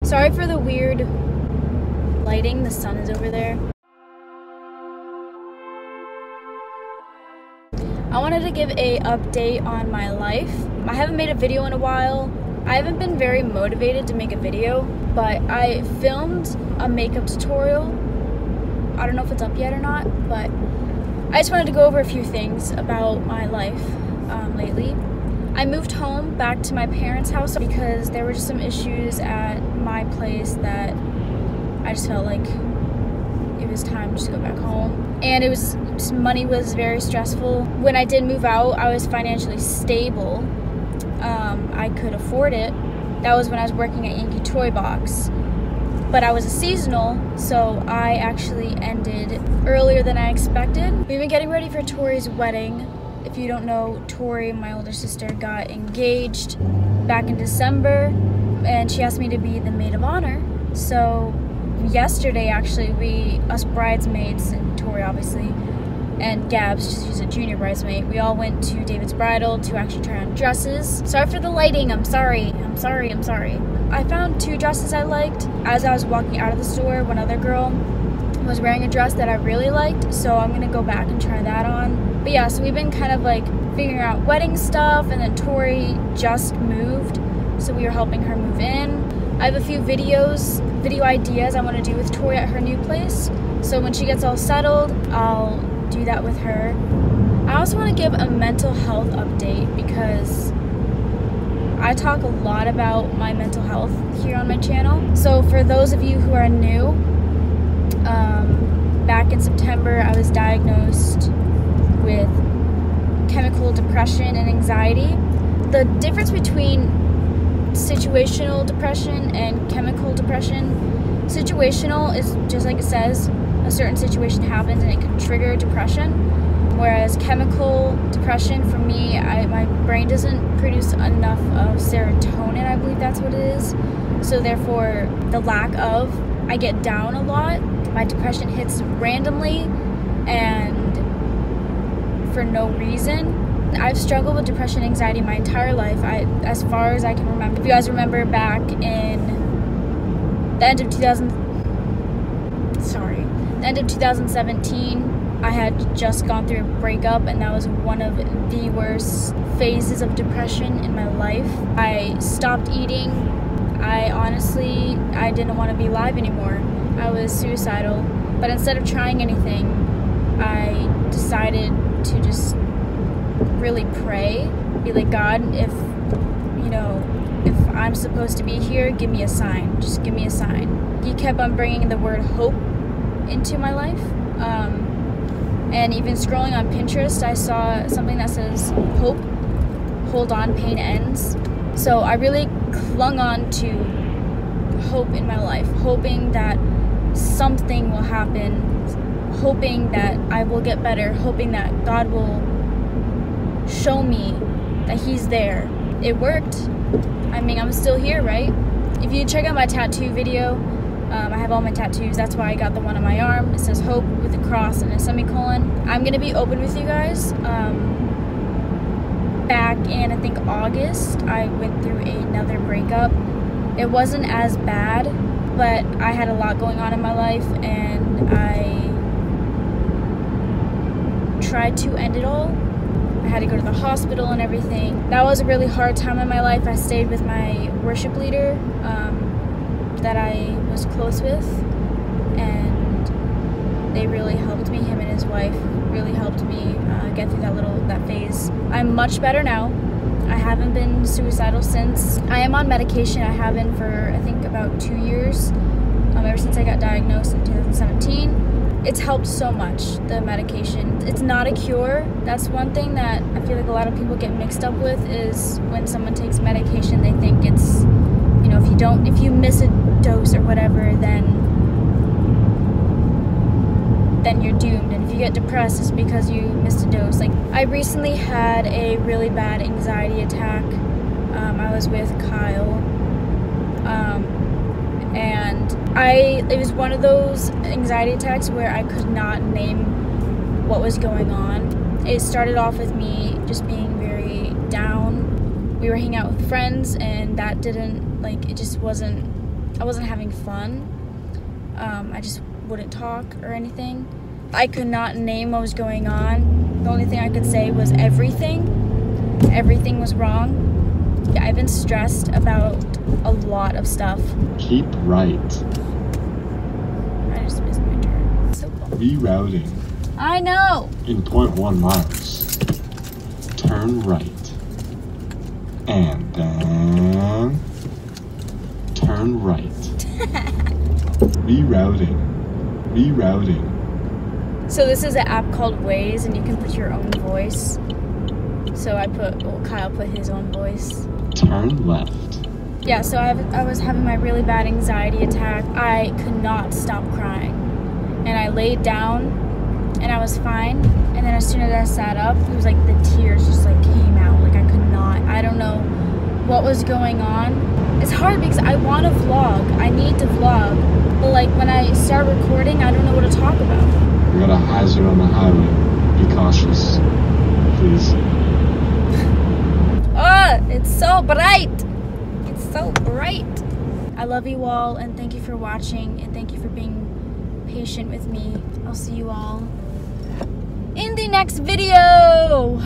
Sorry for the weird lighting, the sun is over there. I wanted to give a update on my life. I haven't made a video in a while. I haven't been very motivated to make a video, but I filmed a makeup tutorial. I don't know if it's up yet or not, but I just wanted to go over a few things about my life lately. I moved home back to my parents' house because there were just some issues at my place that I just felt like it was time just to go back home. And money was very stressful. When I did move out, I was financially stable. I could afford it. That was when I was working at Yankee Toy Box. But I was a seasonal, so I actually ended earlier than I expected. We've been getting ready for Tori's wedding. If you don't know, Tori, my older sister, got engaged back in December, and she asked me to be the maid of honor. So yesterday, actually, us bridesmaids, and Tori obviously, and Gabs, she's a junior bridesmaid, we all went to David's Bridal to actually try on dresses. Sorry for the lighting, I'm sorry. I found 2 dresses I liked. As I was walking out of the store, one other girl was wearing a dress that I really liked, so I'm gonna go back and try that on. But yeah, so we've been kind of like figuring out wedding stuff, and then Tori just moved, so we were helping her move in. I have a few video ideas I want to do with Tori at her new place, so when she gets all settled, I'll do that with her. I also want to give a mental health update because I talk a lot about my mental health here on my channel. So for those of you who are new, back in September I was diagnosed with chemical depression and anxiety. The difference between situational depression and chemical depression, situational is just like it says, a certain situation happens and it can trigger depression, whereas chemical depression, for me, my brain doesn't produce enough of serotonin, I believe that's what it is, so therefore the lack of, I get down a lot, my depression hits randomly and for no reason. I've struggled with depression and anxiety my entire life, as far as I can remember. If you guys remember back in the end of 2017, I had just gone through a breakup, and that was one of the worst phases of depression in my life. I stopped eating. I didn't want to be alive anymore. I was suicidal, but instead of trying anything, I decided to just really pray, be like, God, if I'm supposed to be here, give me a sign, just give me a sign. He kept on bringing the word hope into my life, and even scrolling on Pinterest, I saw something that says hope, hold on, pain ends. So I really clung on to hope in my life, hoping that something will happen, hoping that I will get better, hoping that God will show me that He's there. It worked. I mean, I'm still here, right? If you check out my tattoo video, I have all my tattoos. That's why I got the one on my arm. It says hope with a cross and a semicolon. I'm gonna be open with you guys. Back in, I think, August, I went through another breakup. It wasn't as bad, but I had a lot going on in my life, and I tried to end it all. I had to go to the hospital and everything. That was a really hard time in my life. I stayed with my worship leader that I was close with, and they really helped me. Him and his wife really helped me get through that phase. I'm much better now. I haven't been suicidal since. I am on medication. I have been for, I think, about 2 years, ever since I got diagnosed in 2017. It's helped so much, the medication. It's not a cure. That's one thing that I feel like a lot of people get mixed up with, is when someone takes medication, they think it's, if you miss a dose or whatever, then you're doomed. And if you get depressed, it's because you missed a dose. Like, I recently had a really bad anxiety attack. I was with Kyle, and it was one of those anxiety attacks where I could not name what was going on. It started off with me just being very down. We were hanging out with friends, and that didn't, it just wasn't, I wasn't having fun. I just wouldn't talk or anything. I could not name what was going on. The only thing I could say was everything. Everything was wrong. I've been stressed about a lot of stuff. Keep right. I just missed my turn. So cool. Rerouting. I know. In 0.1 miles. Turn right. And then turn right. Rerouting. Rerouting. So this is an app called Waze, and you can put your own voice. So Kyle put his own voice. Turn left. Yeah, so I was having my really bad anxiety attack. I could not stop crying. And I laid down, and I was fine. And then as soon as I sat up, it was like the tears just like came out. Like I could not. I don't know what was going on. It's hard because I want to vlog. I need to vlog. But like when I start recording, I don't know what to talk about. We got a hazard on the highway. Be cautious. Please. It's so bright. It's so bright. I love you all, and thank you for watching, and thank you for being patient with me. I'll see you all in the next video.